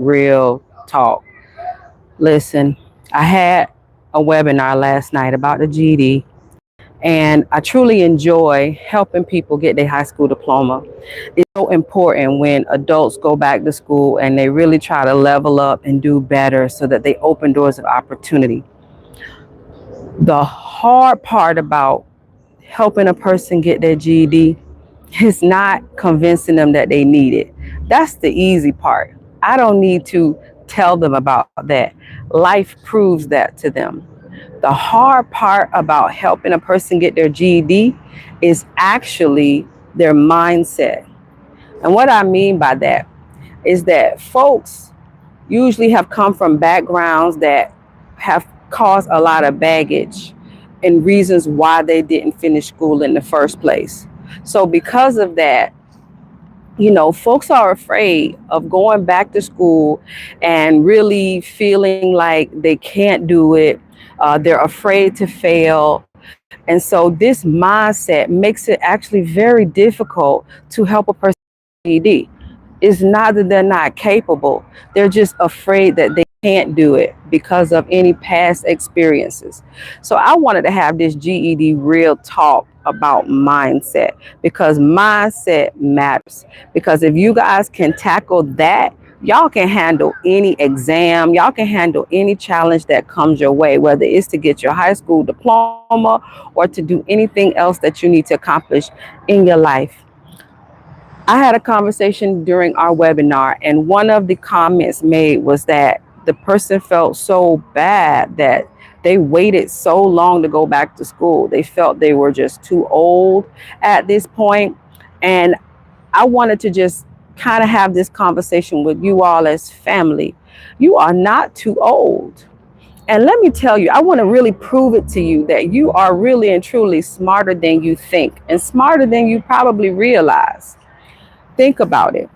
Real talk. Listen, I had a webinar last night about the GED, and I truly enjoy helping people get their high school diploma. It's so important when adults go back to school and they really try to level up and do better so that they open doors of opportunity. The hard part about helping a person get their GED is not convincing them that they need it. That's the easy part. I don't need to tell them about that. Life proves that to them. The hard part about helping a person get their GED is actually their mindset. And what I mean by that is that folks usually have come from backgrounds that have caused a lot of baggage and reasons why they didn't finish school in the first place. So, because of that, folks are afraid of going back to school and really feeling like they can't do it. They're afraid to fail. And so, this mindset makes it actually very difficult to help a person with GED. It's not that they're not capable, they're just afraid that they can't do it because of any past experiences. So I wanted to have this GED real talk about mindset because mindset matters. Because if you guys can tackle that, y'all can handle any exam, y'all can handle any challenge that comes your way, whether it's to get your high school diploma or to do anything else that you need to accomplish in your life. I had a conversation during our webinar, and one of the comments made was that the person felt so bad that they waited so long to go back to school. They felt they were just too old at this point. And I wanted to just kind of have this conversation with you all as family. You are not too old. And let me tell you, I want to really prove it to you that you are really and truly smarter than you think and smarter than you probably realize. Think about it.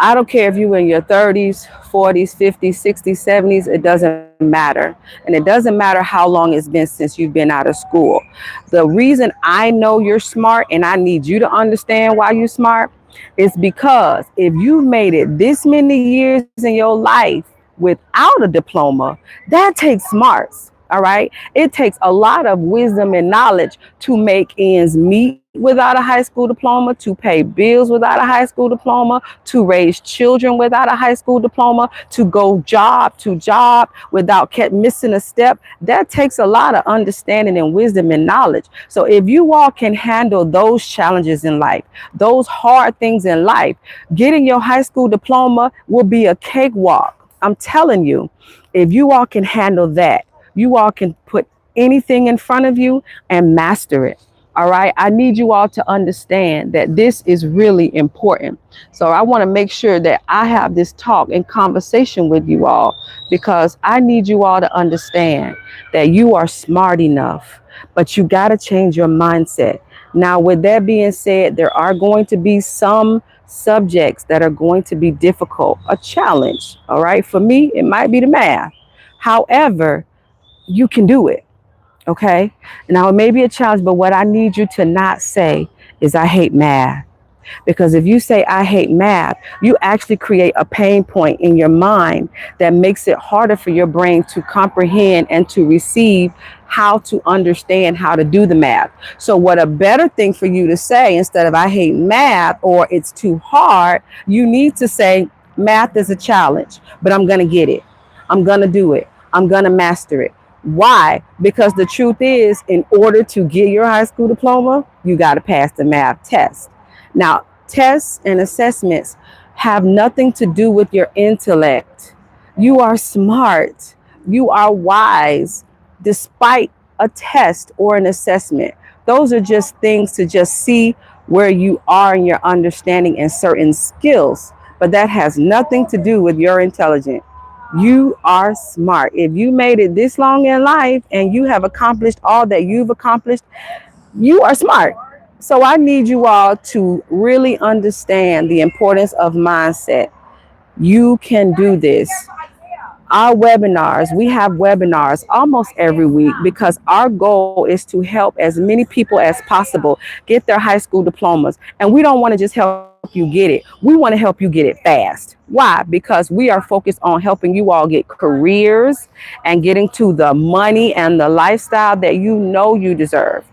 I don't care if you're in your 30s, 40s, 50s, 60s, 70s, it doesn't matter. And it doesn't matter how long it's been since you've been out of school. The reason I know you're smart and I need you to understand why you're smart is because if you've made it this many years in your life without a diploma, that takes smarts. All right. It takes a lot of wisdom and knowledge to make ends meet without a high school diploma, to pay bills without a high school diploma, to raise children without a high school diploma, to go job to job without missing a step. That takes a lot of understanding and wisdom and knowledge. So if you all can handle those challenges in life, those hard things in life, getting your high school diploma will be a cakewalk. I'm telling you, if you all can handle that, you all can put anything in front of you and master it. All right. I need you all to understand that this is really important. So I want to make sure that I have this talk and conversation with you all because I need you all to understand that you are smart enough, but you got to change your mindset. Now, with that being said, there are going to be some subjects that are going to be difficult, a challenge. All right. For me, it might be the math. However, you can do it. Okay. Now it may be a challenge, but what I need you to not say is I hate math. Because if you say I hate math, you actually create a pain point in your mind that makes it harder for your brain to comprehend and to receive how to understand how to do the math. So what a better thing for you to say instead of I hate math or it's too hard, you need to say math is a challenge, but I'm going to get it. I'm going to do it. I'm going to master it. Why? Because the truth is, in order to get your high school diploma, you got to pass the math test. Now, tests and assessments have nothing to do with your intellect. You are smart. You are wise despite a test or an assessment. Those are just things to just see where you are in your understanding and certain skills, but that has nothing to do with your intelligence. You are smart. If you made it this long in life and you have accomplished all that you've accomplished, you are smart. So I need you all to really understand the importance of mindset. You can do this. Our webinars, we have webinars almost every week because our goal is to help as many people as possible get their high school diplomas. And we don't want to just help you get it. We want to help you get it fast. Why? Because we are focused on helping you all get careers and getting to the money and the lifestyle that you know you deserve.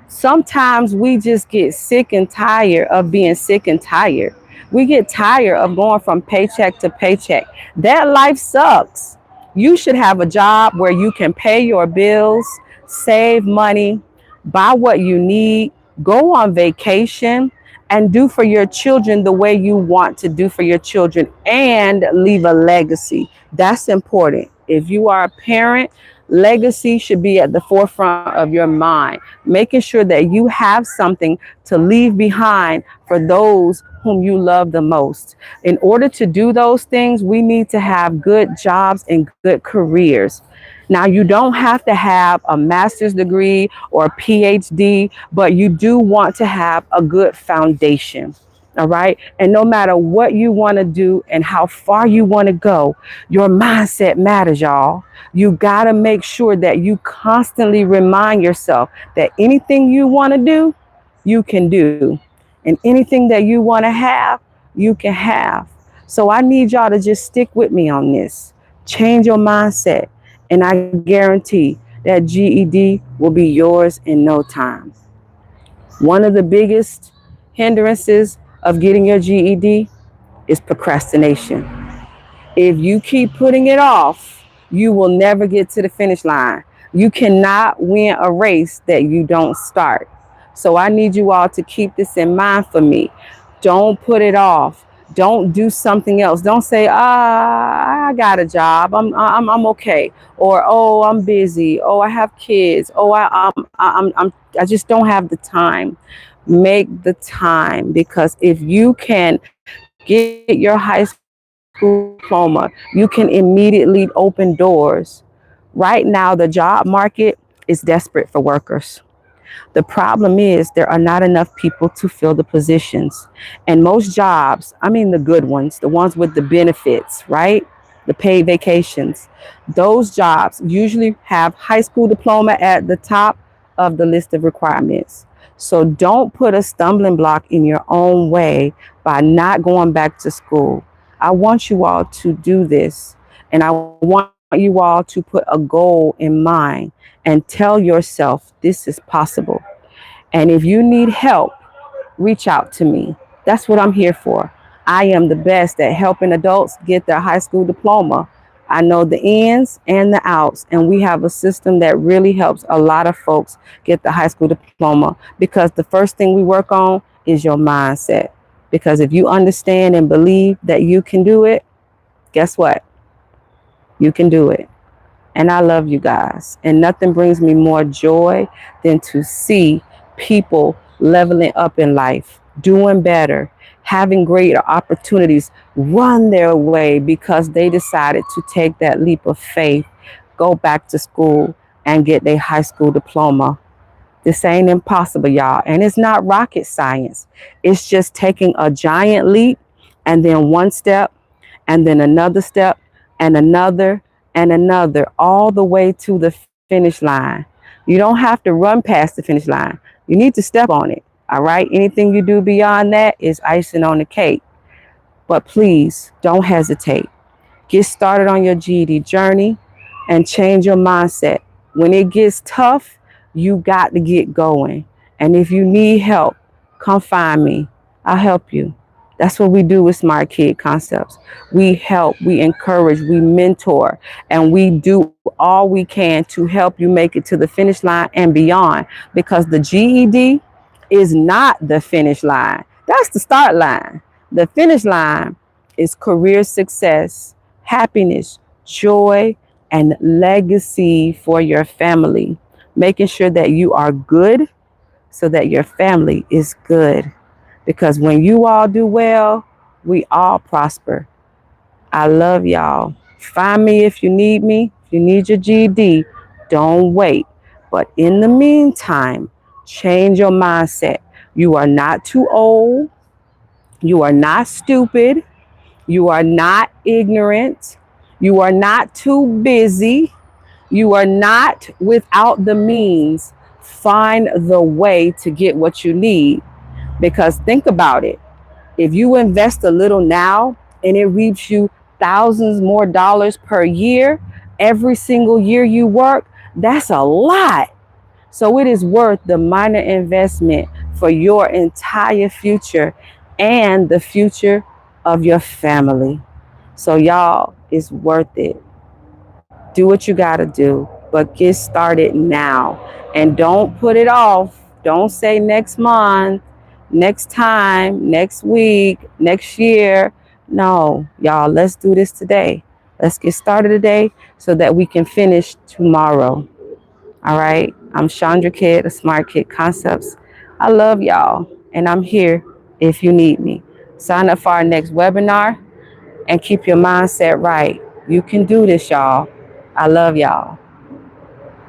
Sometimes we just get sick and tired of being sick and tired. We get tired of going from paycheck to paycheck. That life sucks. You should have a job where you can pay your bills, save money, buy what you need, go on vacation, and do for your children the way you want to do for your children and leave a legacy. That's important. If you are a parent, legacy should be at the forefront of your mind, making sure that you have something to leave behind for those whom you love the most. In order to do those things, we need to have good jobs and good careers. Now, you don't have to have a master's degree or a PhD, but you do want to have a good foundation. All right. And no matter what you want to do and how far you want to go, your mindset matters, y'all. You got to make sure that you constantly remind yourself that anything you want to do, you can do. And anything that you want to have, you can have. So I need y'all to just stick with me on this. Change your mindset. And I guarantee that GED will be yours in no time. One of the biggest hindrances of getting your GED is procrastination. If you keep putting it off, you will never get to the finish line. You cannot win a race that you don't start. So I need you all to keep this in mind for me. Don't put it off. Don't do something else. Don't say, I got a job. I'm okay. Or, oh, I'm busy. Oh, I have kids. Oh, I just don't have the time. Make the time, because if you can get your high school diploma, you can immediately open doors. Right now, the job market is desperate for workers. The problem is there are not enough people to fill the positions. And most jobs, I mean the good ones, the ones with the benefits, right? The paid vacations. Those jobs usually have high school diploma at the top of the list of requirements. So don't put a stumbling block in your own way by not going back to school. I want you all to do this. And I want you all to put a goal in mind and tell yourself this is possible. And if you need help, reach out to me. That's what I'm here for. I am the best at helping adults get their high school diploma. I know the ins and the outs, and we have a system that really helps a lot of folks get the high school diploma, because the first thing we work on is your mindset. Because if you understand and believe that you can do it, guess what? You can do it. And I love you guys. And nothing brings me more joy than to see people leveling up in life, doing better, having greater opportunities run their way because they decided to take that leap of faith, go back to school, and get their high school diploma. This ain't impossible, y'all. And it's not rocket science. It's just taking a giant leap and then one step and then another step and another, all the way to the finish line. You don't have to run past the finish line. You need to step on it. All right. Anything you do beyond that is icing on the cake. But please don't hesitate. Get started on your GED journey and change your mindset. When it gets tough, you got to get going. And if you need help, come find me. I'll help you. That's what we do with Smart Kid Concepts. We help, we encourage, we mentor, and we do all we can to help you make it to the finish line and beyond. Because the GED is not the finish line. That's the start line. The finish line is career success, happiness, joy, and legacy for your family. Making sure that you are good so that your family is good. Because when you all do well, we all prosper. I love y'all. Find me if you need me. If you need your GED, don't wait. But in the meantime, change your mindset. You are not too old. You are not stupid. You are not ignorant. You are not too busy. You are not without the means. Find the way to get what you need. Because think about it. If you invest a little now and it reaps you thousands more dollars per year, every single year you work, that's a lot. So it is worth the minor investment for your entire future and the future of your family. So y'all, it's worth it. Do what you got to do, but get started now. And don't put it off. Don't say next month, next time, next week, next year. No, y'all, let's do this today. Let's get started today so that we can finish tomorrow. All right. I'm Chandra Kidd of Smart Kid Concepts. I love y'all, and I'm here if you need me. Sign up for our next webinar and keep your mindset right. You can do this, y'all. I love y'all.